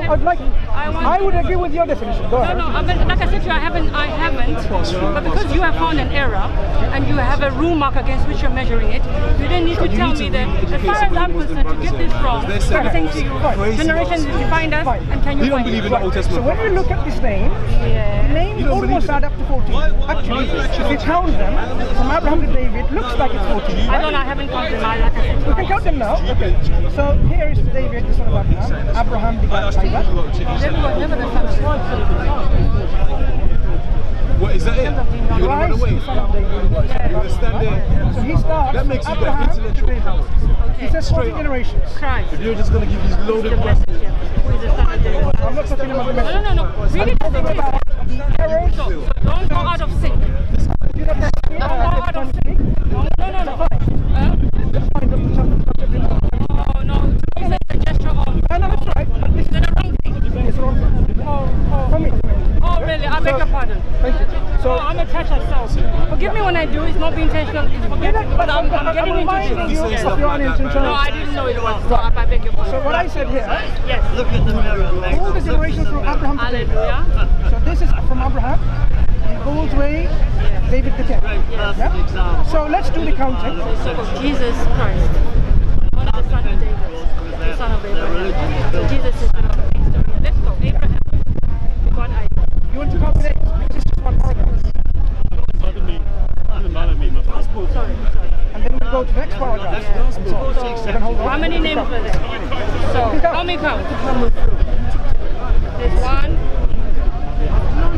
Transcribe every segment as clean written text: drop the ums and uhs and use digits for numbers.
I would agree with your definition. Go ahead. No, I mean, like I said to you, I haven't. But because you have found an error and you have a rule mark against which you're measuring it, you then need to tell me that, as far as I'm concerned, to get this wrong, I'm saying to you, generations defined us, and can you find it? So when you look at this name, the names almost add up to 14. Actually, if you count them, from Abraham to David, looks like it's 14. I don't know, I haven't counted them. Like I said, we can count them now. Okay. So here is David, the son of Abraham. Abraham begat Isaac. Never the son what is that it? You're gonna run away? You understand there? So he starts that makes you Abraham got intellectual power. He says 14 generations. Christ. If you're just gonna give these loaded questions. I'm not talking about the message. No. Read it as it is. So don't go out of sync. Don't go out of sync. No. Oh no, it's a gesture of. No, that's right. This is the wrong thing. It's wrong. For me. Oh really? I beg your pardon. Thank you. So I'm a catcher, so forgive me when I do. It's not being intentional. It's forgetting, but I'm getting into it. No, I didn't know it was. So I beg your pardon. So what I said here. Yes. Look at the mirror. All the generations from Abraham to David. Hallelujah. So this is from Abraham. It goes way David the king. Yeah? So let's do the counting. Jesus Christ, one of the sons of David, the son of Abraham. So Jesus is the history. Let's go. Abraham, God Isaac. You want to count the names? Because it's just one paragraph. Sorry. And then we go to the next paragraph. So, how many names were there? So, how many count? There's one.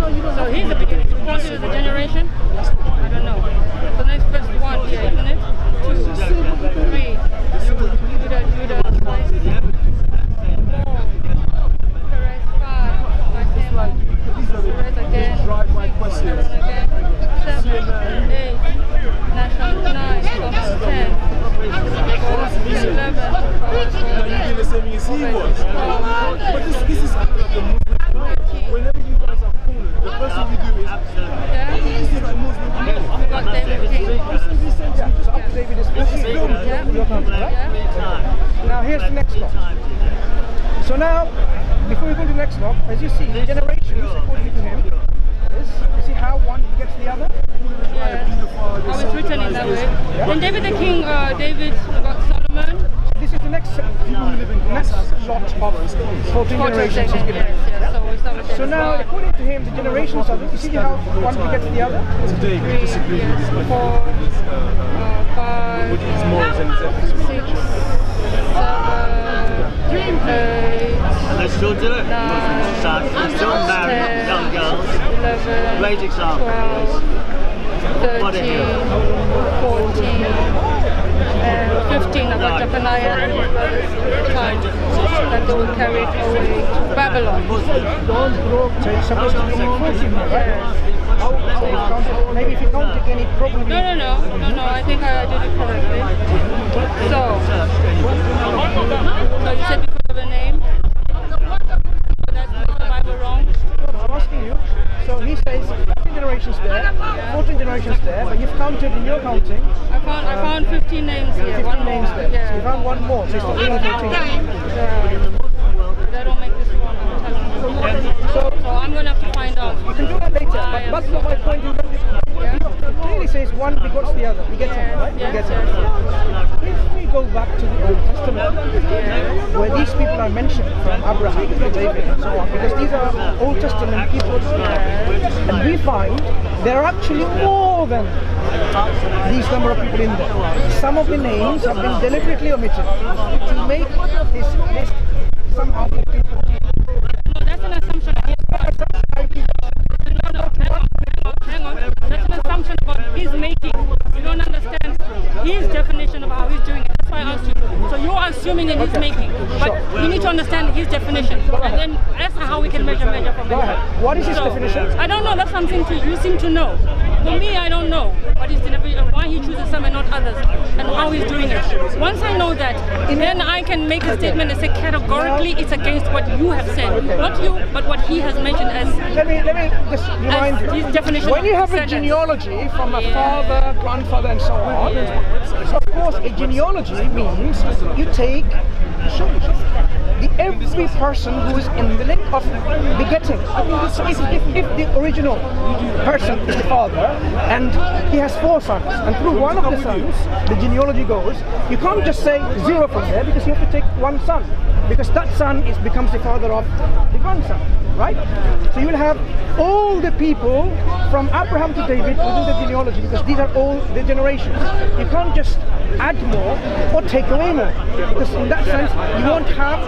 So here's the beginning. So consider the generation? I don't know. So next first one here, isn't it? 2, 3. Judah, 4. Perez 5. Perez again. 6. Again. 7, 8. Nashon 9. Thomas 10. 11. Now you're gonna say me as he was. But this is like a movement. Whenever you guys are fooling, the first thing you do is this is like Muslim. Got David King. So up to David is 14. Your country, right? Now here's the next block. So now, before we go to the next block, as you see, the generations according to him is, you see how one gets the other? Yeah. How it's written in that way. Then David the King, David got Solomon. This is the next lot of 14 generations he's given. Yes. So now, according to him, the generations are, you see how one gets the other? Today we disagree with this. 4, 5, 6, 7, 8. Let's still do it. 9, still married young girls. 11, Great example. 12, 13, 14, and 15. I got Zephaniah and his brothers time that they were carried away to Babylon. So it's supposed to be 14, right? Maybe if you count again, it probably... No, I think I did it correctly. So you said because of the name? So that's the Bible wrong? I'm asking you. So he says 14 generations there, 14 generations there, but you've counted in your counting. I found 15 names here. 15 names there. Yeah. So you found one more, so it's only 14. That don't make this one. So I'm going to have to find out. You can do that later, but that's not my point. It clearly says one begots the other. You get it, right? You get it. If we go back to the Old Testament, where these people are mentioned from Abraham to David and so on, because these are Old Testament people, and we find there are actually more than these number of people in there. Some of the names have been deliberately omitted to make this list somehow 14. No, that's an assumption. Hang on. That's an assumption about his making. You don't understand his definition of how he's doing it. That's why I asked you. So you're assuming in his making, but you need to understand his definition, and then that's how we can measure from there. What is his definition? I don't know. That's something you seem to know. For me, I don't know what his definition, why he chooses some and not others, and how he's doing it. Once I know that, then I can make a statement and say categorically it's against what you have said, not you, but what he has mentioned as. Let me just remind you. His definition. When you have a genealogy from a father, grandfather, and so on, so of course a genealogy means you take every person who is in the link of begetting. So if the original person is the father and he has 4 sons, and through one of the sons the genealogy goes, you can't just say 0 from there, because you have to take 1 son, because that son becomes the father of the grandson, right? So you will have all the people from Abraham to David within the genealogy, because these are all the generations. You can't just add more or take away more, because in that sense you won't have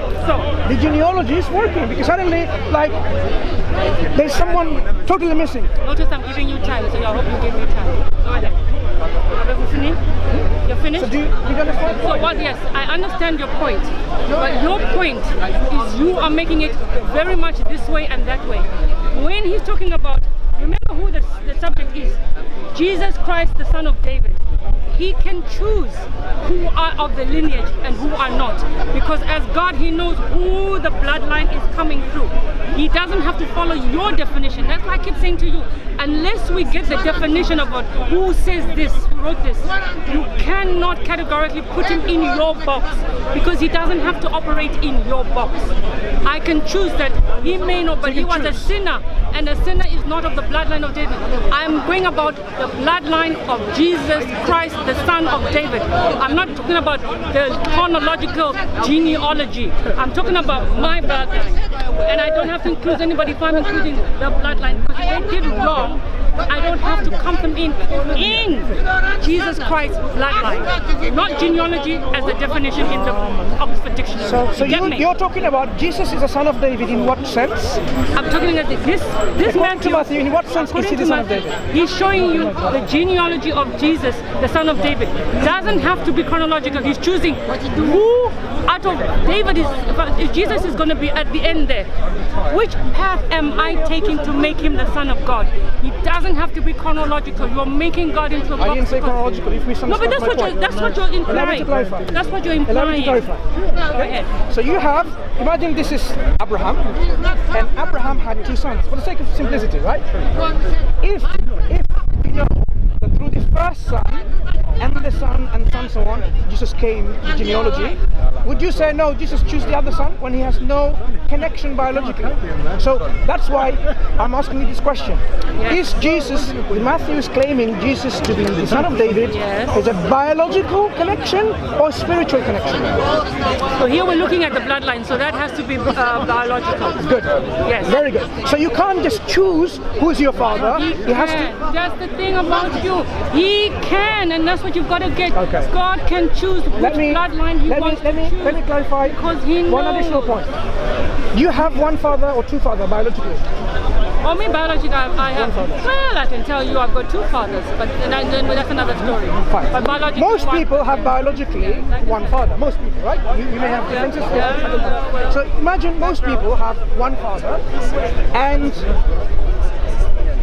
the genealogy is working, because suddenly like there's someone totally missing. Notice I'm giving you time, so I hope you give me time. Go ahead. Are you finished? You're finished? So do you understand? So what? Yes, I understand your point, but your point is you are making it very much this way and that way. When he's talking about, remember who the subject is, Jesus Christ, the Son of David. He can choose who are of the lineage and who are not, because as God, he knows who the bloodline is coming through. He doesn't have to follow your definition. That's why I keep saying to you, unless we get the definition about who says this, who wrote this, you cannot categorically put him in your box, because he doesn't have to operate in your box. I can choose that he may not, but he was a sinner, and a sinner is not of the bloodline of David. I'm going about the bloodline of Jesus Christ, the Son of David. I'm not talking about the chronological genealogy. I'm talking about my bloodline. And I don't have to include anybody if I'm including the bloodline, because if they did wrong, I don't have to count them in Jesus Christ's bloodline, not genealogy as the definition in the Oxford Dictionary. So you're talking about Jesus is the son of David in what sense? I'm talking about this Matthew, in what sense is he the son of David? He's showing you the genealogy of Jesus, the son of David. Doesn't have to be chronological. He's choosing who out of David if Jesus is going to be at the end there. Which path am I taking to make him the son of God? He doesn't have to be chronological. You're making God into a box. I didn't say chronological. If we no, but that's what you're implying. That's what you're implying. Allow me to clarify. Go ahead. So you have, imagine this is Abraham, and Abraham had 2 sons, for the sake of simplicity, right? If we know that through the first son and the son and so on, Jesus came, the genealogy, would you say no, Jesus choose the other son when he has no connection biologically? So that's why I'm asking you this question. Yes. Is Jesus, Matthew is claiming Jesus to be the son of David, yes, is a biological connection or spiritual connection? So here we're looking at the bloodline, so that has to be biological. Good. Yes. Very good. So you can't just choose who's your father. He has to. That's the thing about you. He can, and that's what you've got to get. Okay. God can choose which bloodline he wants to choose. Let me clarify one additional point. Do you have 1 father or 2 fathers biologically? Oh, me biologically, I have. Well, I can tell you I've got 2 fathers, but then that's another story. Fine. But biologically, most people have biologically 1 father. Most people, right? You may have differences. So imagine most people have 1 father, and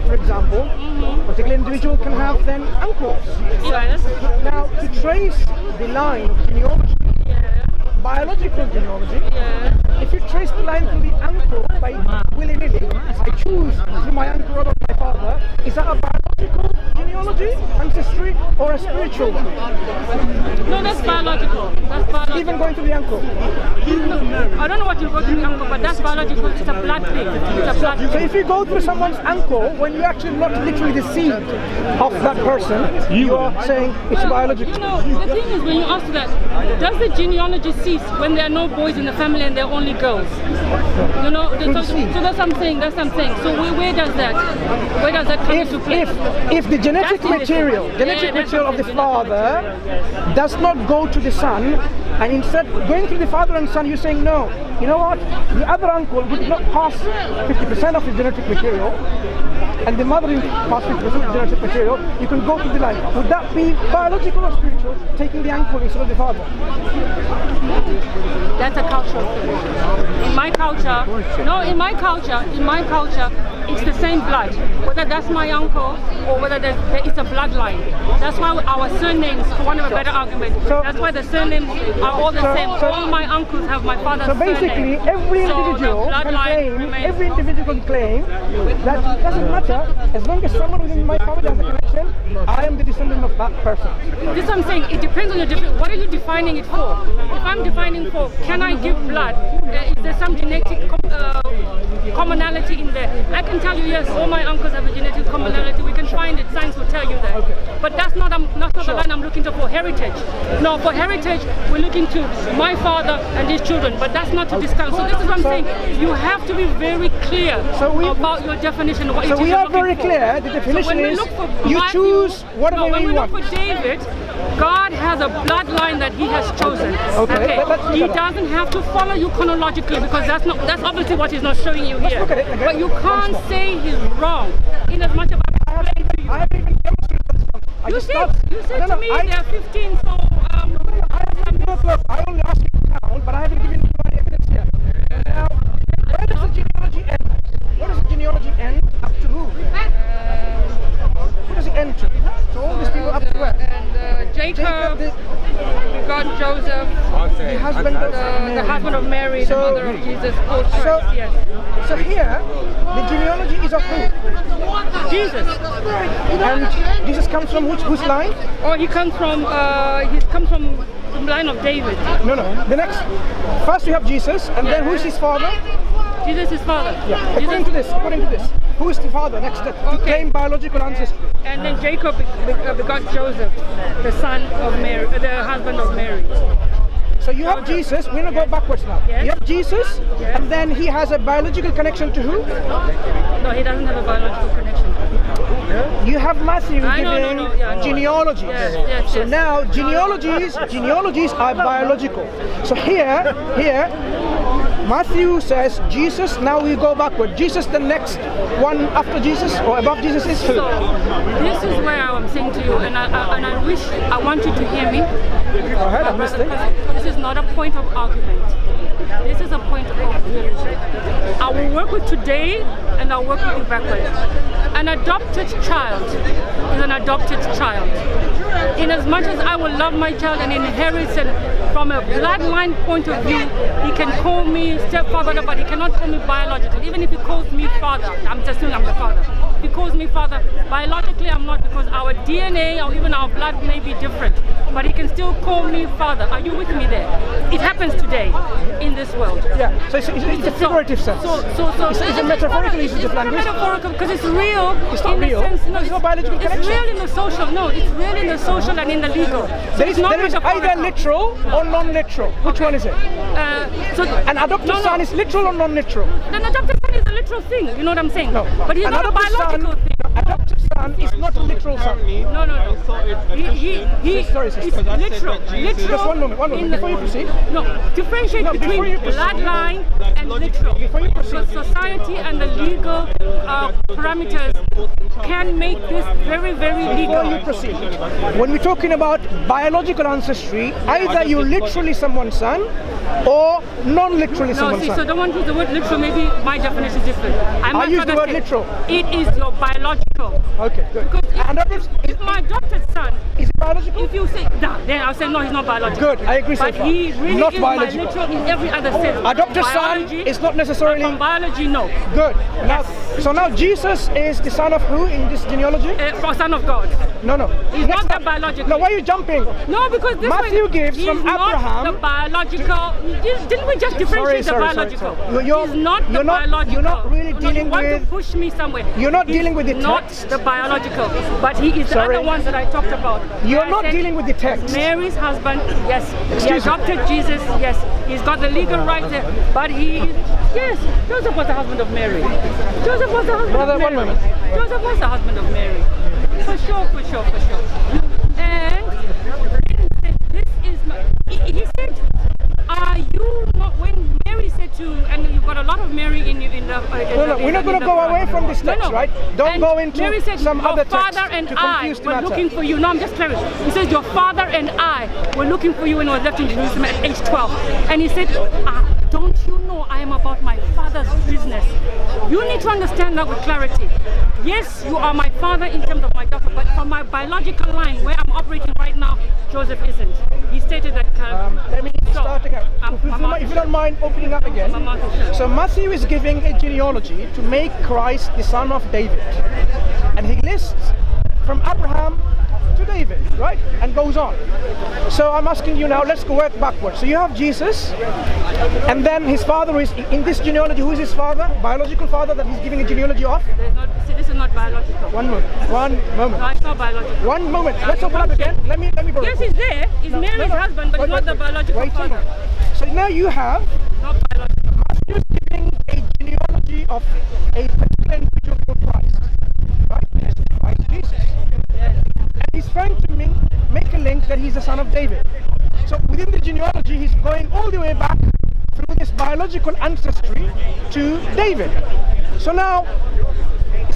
for example, a particular individual can have then uncles. Yes. Now, to trace the line of genealogy, biological genealogy, if you trace the line through the uncle by willy-nilly, I choose through my uncle or my father, is that a biological genealogy, ancestry, or a spiritual one? No, that's biological. That's biological. Even going to the uncle? I don't know what you go to the uncle, but that's biological. It's a blood thing. It's a blood thing. So if you go through someone's uncle, when you're actually not literally the seed of that person, you are saying it's biological. You know, the thing is, when you ask that, does the genealogy cease when there are no boys in the family and there are only girls? You know, so that's what I'm saying. That's what I'm saying. So where does that come into play? If the genetic material of the father does not go to the son, and instead going through the father and son, you're saying no. You know what? The other uncle would not pass 50% of his genetic material, and the mother will pass 50% of the genetic material. You can go through the line. Would that be biological or spiritual? Taking the uncle instead of the father. That's a cultural thing. In my culture, it's the same blood. Whether that's my uncle or whether it's a bloodline. That's why our surnames, for want of a better argument, that's why the surnames are all the same. All my uncles have my father's surname. So basically, every individual can claim that it doesn't matter as long as someone within my family has a connection person, I am the descendant of that person. This is what I'm saying. It depends on your what are you defining it for? If I'm defining for, can I give blood? Is there some genetic commonality in there? I can tell you, yes, all my uncles have a genetic commonality. We can find it. Science will tell you that. Okay. But that's not the line I'm looking to for heritage. No, for heritage, we're looking to my father and his children. But that's not to discount. So this is what I'm saying. You have to be very clear about your definition. What So it is we you're are looking very for. clear. The definition So when we is look for you Matthew, choose whatever when you we want. look for David, God has a bloodline that he has chosen. Okay, let's look He at that. doesn't have to follow you chronologically because that's obviously what he's not showing you here. look at it, okay. But you can't say he's wrong in as much as I haven't even demonstrated that. you said to me there are 15, so I only asked you to count, but I haven't given you any evidence yet. Now, where does the genealogy end? Where does the genealogy end? Up to who? Who does it end to? So all these people up to where? and Jacob got Joseph, The husband of the husband of Mary, the mother of Jesus, called Christ. So, Yes, so here, the genealogy is of who? Jesus. And Jesus comes from whose line? Or he comes from the line of David. No. The next, first we have Jesus, and then who's his father? Jesus is father. Yeah. According to this, who is the father? Next, the claim biological ancestry. And then Jacob begot Joseph, the son of Mary, the husband of Mary. So you have Jesus. We're gonna go backwards now. Yes. You have Jesus, Yes. and then he has a biological connection to who? No, he doesn't have a biological connection. You have Matthew I know, giving no, yeah, I know. genealogies. Yes, So yes. now genealogies are biological. So here, Matthew says Jesus. Now we go backward. Jesus, the next one after Jesus or above Jesus is who? So this is where I'm saying to you, and I want you to hear me. Go ahead, I'm listening. This is not a point of argument. This is a point of leadership. I will work with today and I'll work with you backward. An adopted child is an adopted child. In as much as I will love my child and inherit it from a bloodline point of view, he can call me stepfather, but he cannot call me biological. Even if he calls me father, I'm just saying I'm the father. If he calls me father, biologically I'm not, because our DNA or even our blood may be different. But he can still call me father. Are you with me there? It happens today in this world. Yeah. So it's a figurative sense. Is it metaphorical usage of language? It's not metaphorical because it's real. It's not in real. The sense, no, There's no biological it's connection. real in the social. No, it's real in the social and in the legal. So There it's is not either metaphorical. literal or non-literal. Which one is it? An adopted son is literal or non-literal? An adopted son is a literal thing. You know what I'm saying? No. But he's An not a adopted biological thing. Adopted son is not a literal son. No. Sorry, It's sister. literal. Just one moment. Before you proceed. No, differentiate No, before between you proceed. bloodline and literal. Before you proceed. Because society and the legal parameters can make this very, very Before you legal. proceed, when we're talking about biological ancestry, either you're literally someone's son or non-literally No, someone's see, so son. don't want to use the word literal. Maybe my definition is different. I use the word literal. It is your biological. Okay, good. Because Adopted if my adopted son, is it biological? if you say that, then I'll say no, he's not biological. Good, I agree so But far. he really Not is biological. my literal in every other sense. Adopted son Biology, is not necessarily from biology, no. good. Now, so now Jesus is the son of who in this genealogy? For son of God. No. He's Next not up. the biological. No, why are you jumping? No, because this Matthew way, gives he's from not Abraham the biological. Didn't we just differentiate the biological? You're He's not the you're not, biological. You're not really No, dealing you want with. to push me somewhere. You're not He's dealing with the not text. the biological, but he is Sorry. the other ones that I talked about. You're Where I not said dealing with the text. Mary's husband, yes. Excuse He me. adopted Jesus, yes. He's got the legal right there, but yes, Joseph was the husband of Mary. Joseph was the husband Brother, of Mary. one moment. Joseph was the husband of Mary. For sure. And this is my, he said, are you not, when Mary said to, and you've got a lot of Mary in the No, we're not going to go away from this text, right? Don't And go into Mary said, some your other text father and to I confuse the were matter. looking for you. No, I'm just clarifying. He says, your father and I were looking for you when I was left in Jerusalem at age 12. And he said, don't you know I am about my father's business? You need to understand that with clarity. Yes, you are my father in terms of my daughter, but from my biological line, where I'm operating right now, Joseph isn't. He stated that. Let me start again. If you don't mind opening up again. So Matthew is giving a genealogy to make Christ the son of David. And he lists from Abraham to David, right? And goes on. So I'm asking you now, let's go work backwards. So you have Jesus, and then his father is, in this genealogy, who is his father? Biological father that he's giving a genealogy of? See, this is not biological. One moment. No, it's not biological. One moment. Let's open up again. Let me borrow. Yes, he's there. He's Mary's husband, but he's not the biological father. So now you have Not biological. Matthew giving a genealogy of a particular individual called Christ. Right? Yes, Christ Jesus. And he's trying to make a link that he's the son of David. So within the genealogy, he's going all the way back through this biological ancestry to David. So now,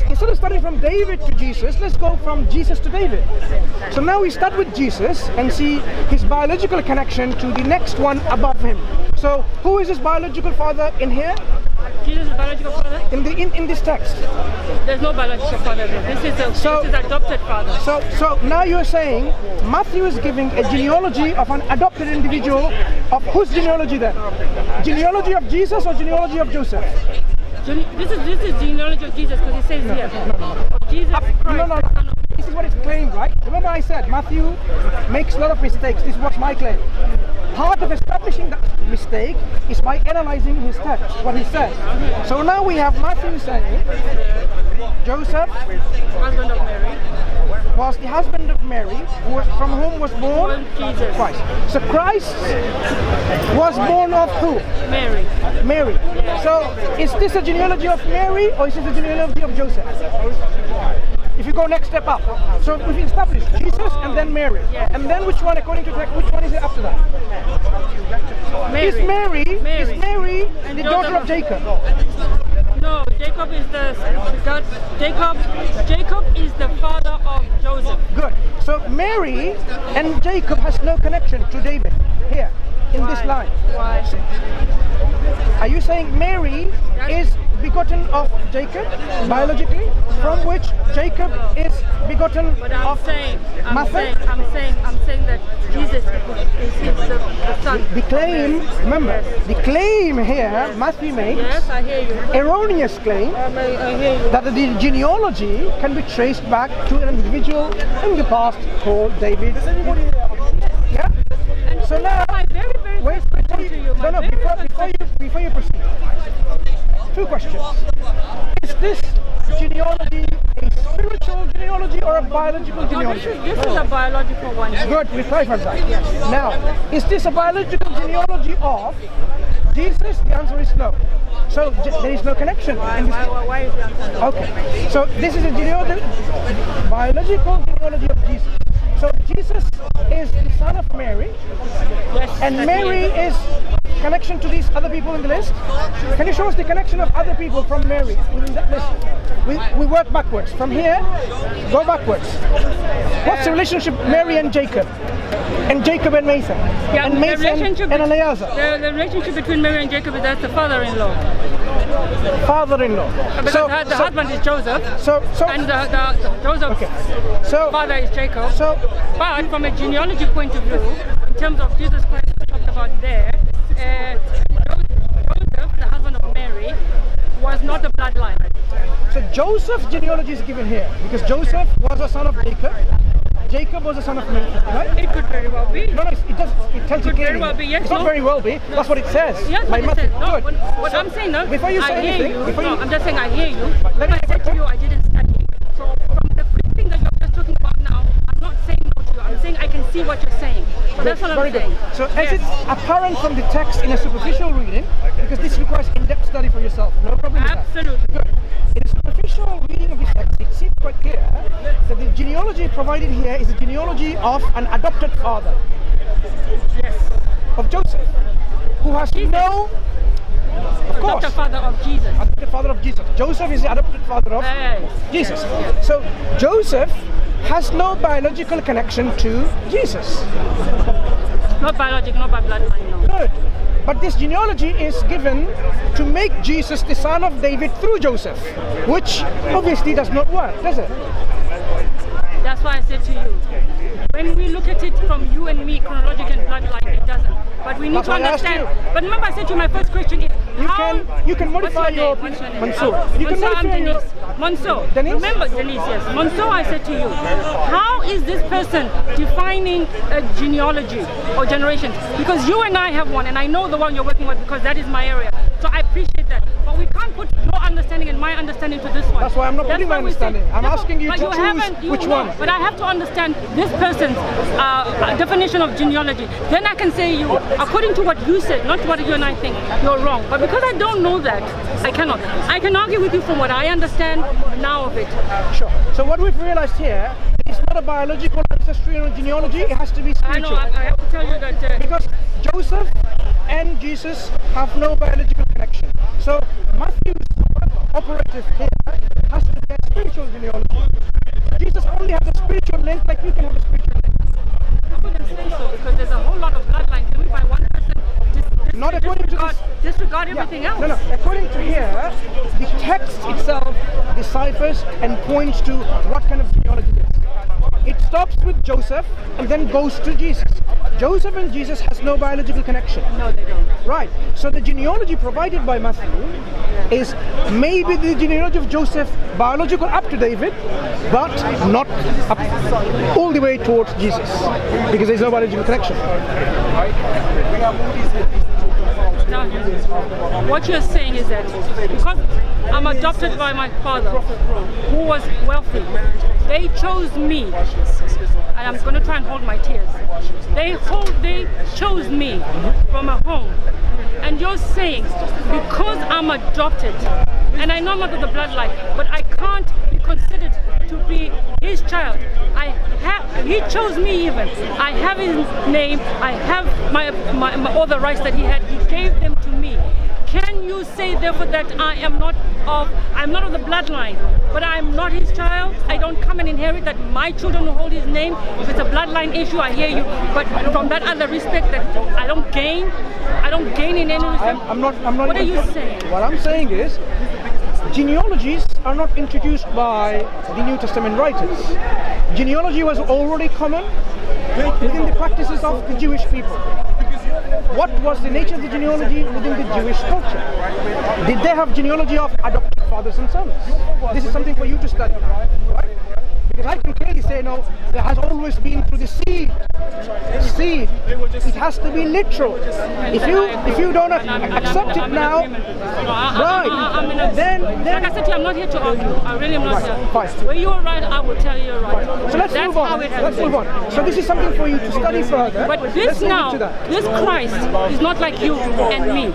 instead of starting from David to Jesus, let's go from Jesus to David. So now we start with Jesus and see his biological connection to the next one above him. So who is his biological father in here? Jesus' biological father? In this text. There's no biological father there. This is adopted father. So now you're saying Matthew is giving a genealogy of an adopted individual. Of whose genealogy then? Genealogy of Jesus or genealogy of Joseph? This is genealogy of Jesus, because it says here. Of Jesus Christ. No. This is what it's claimed, right? Remember I said Matthew makes a lot of mistakes. This was my claim. Part of establishing that mistake is by analyzing his text, what he says. So now we have Matthew saying Joseph, husband of Mary, was the husband of Mary, from whom was born Jesus. Christ. So Christ was born of who? Mary. Mary. So is this a genealogy of Mary or is it a genealogy of Joseph? If you go next step up. So we've established Jesus and then Mary. Yes. And then which one, according to text, which one is it after that? Mary. Is Mary and the daughter of Jacob? No, Jacob is the father of Joseph. Good. So Mary and Jacob has no connection to David here in this line. Why? Are you saying Mary is begotten of Jacob biologically, from which Jacob is begotten of Matthew? I'm saying that Jesus is the son. The claim, remember, the claim here Matthew makes, Yes, I hear you. erroneous claim, I hear you. that the genealogy can be traced back to an individual in the past called David. Yeah? So now, Very before you proceed, two questions. Is this genealogy a spiritual genealogy or a biological genealogy? This is a biological one. Good, we clarified that. Now, is this a biological genealogy of Jesus? The answer is no. So there is no connection. Why is the answer no? Okay, so this is a biological genealogy of Jesus. So Jesus is the son of Mary, Yes, and that's Mary it. is connection to these other people in the list. Can you show us the connection of other people from Mary within that list? We work backwards. From here, go backwards. What's the relationship Mary and Jacob? And Jacob and Nathan? Yeah, and Nathan and Eleazar? The relationship between Mary and Jacob is that's the father-in-law. Father-in-law. Because the husband is Joseph, and the Joseph's father is Jacob. But from a genealogy point of view, in terms of Jesus Christ talked about there, Joseph, the husband of Mary, was not a bloodline. So Joseph's genealogy is given here because Joseph was a son of Jacob. Jacob was a son of Nathan, right? It could very well be. No, it tells you Could very well be, yes, It's not very well be. That's what it says. Yes, By what it says. No, Good. what I'm saying, no, Before you say I hear anything, you. before No, you- I'm just saying I hear you. When I said to you I didn't study. So from the quick thing that you're just talking about now, I'm not saying no to you. I'm saying I can see what you're saying. So that's what I'm Very saying. good. So as it's apparent from the text in a superficial reading, because this requires in-depth study for yourself, no problem with that. Absolutely. Good. In a superficial reading of the text, it seems quite clear that the genealogy provided here is the genealogy of an adopted father. Yes. Of Joseph, who has no, of course, Adopted father of Jesus. adopted father of Jesus. Joseph is the adopted father of Yes. Jesus. So Joseph has no biological connection to Jesus. Not biological, not by bloodline, no. Good. But this genealogy is given to make Jesus the son of David through Joseph, which obviously does not work, does it? That's why I said to you, when we look at it from you and me, chronological and bloodline, it doesn't. But we need That's to why I asked understand. you. But remember, I said to you, my first question is, you can modify your What's your name? Mansour. You can Mansour, I'm modify your Denise. Mansour. Denise? Remember Denise, yes. Mansour, I said to you, how is this person defining a genealogy or generations? Because you and I have one, and I know the one you're working with because that is my area. So I appreciate that. But we can't put your understanding and my understanding to this one. That's why I'm not putting my understanding. I'm asking you to choose which one. But I have to understand this person's definition of genealogy. Then I can say you, according to what you said, not what you and I think, you're wrong. But because I don't know that, I cannot. I can argue with you from what I understand now of it. Sure. So what we've realized here, it's not a biological ancestry or genealogy, it has to be spiritual. I know, I have to tell you that... because Joseph and Jesus have no biological connection. So Matthew's operative here has to be a spiritual genealogy. Jesus only has a spiritual link like you can have a spiritual link. I wouldn't say so, because there's a whole lot of bloodline coming by one person. Not according to this. Disregard everything else. No. According to here, the text itself deciphers and points to what kind of genealogy it is. It stops with Joseph and then goes to Jesus. Joseph and Jesus has no biological connection. No, they don't. Right. So the genealogy provided by Matthew is maybe the genealogy of Joseph, biological up to David, but not up all the way towards Jesus, because there's no biological connection. Now, what you're saying is that because I'm adopted by my father, who was wealthy, they chose me, and I'm going to try and hold my tears. They chose me from a home, and you're saying because I'm adopted, and I know I'm not of the bloodline, but I can't be considered to be his child. He chose me even. I have his name. I have my all the rights that he had. He gave them to me. Can you say therefore that I'm not of the bloodline, but I'm not his child? I don't come and inherit that my children will hold his name. If it's a bloodline issue, I hear you. But from that other respect, that I don't gain in any respect. I'm not. What are you saying? What I'm saying is, genealogies are not introduced by the New Testament writers. Genealogy was already common within the practices of the Jewish people. What was the nature of the genealogy within the Jewish culture? Did they have genealogy of adopted fathers and sons? This is something for you to study, right? Because I can clearly say, no, there has always been through the seed. It has to be literal. If you don't accept it now, right, then like I said to you, I'm not here to argue. I really am not here. Fine. Where you are right, I will tell you you're right. So let's move on. Let's move on. So this is something for you to study further. But this this Christ is not like you and me.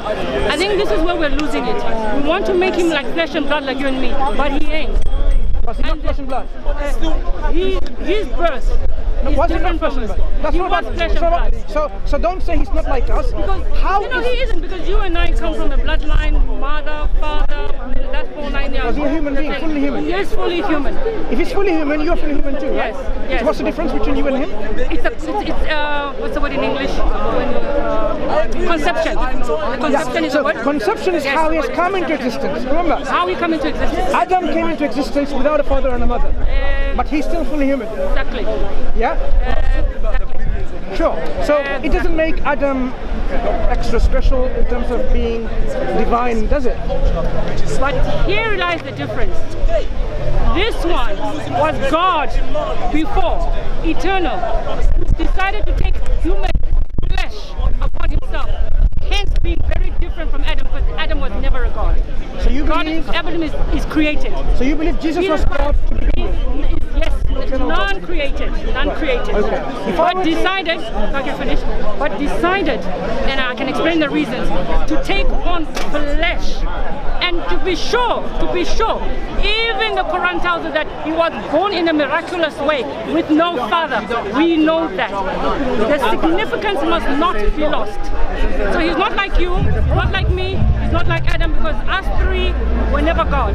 I think this is where we're losing it. We want to make him like flesh and blood like you and me, but he ain't. Was he not flesh and blood? His birth is different from us. He was flesh and blood. So don't say he's not like us. Because how he isn't, because you and I come from a bloodline, mother, father, that's 4 9 years. Was he a human being, fully human? Yes, fully human. If he's fully human, you're fully human too, right? Yes. So what's the difference between you and him? It's what's the word in English? Conception. Conception is a word. Conception is how he has come into existence. Remember? How he come into existence. Adam came into existence without a father and a mother, but he's still fully human. Exactly. Yeah? Exactly. Sure. So it doesn't make Adam extra special in terms of being divine, does it? But here lies the difference. This one was God before, eternal, who decided to take human flesh upon himself, hence being very different from Adam, because Adam was never a God. So you believe Adam is created. So you believe Jesus was God to begin with? Yes, non-created. Okay. But decided, if I can finish, and I can explain the reasons, to take on flesh. And to be sure, even the Quran tells us that he was born in a miraculous way with no father. We know that. The significance must not be lost. So he's not like you, not like me, he's not like Adam, because us three were never God.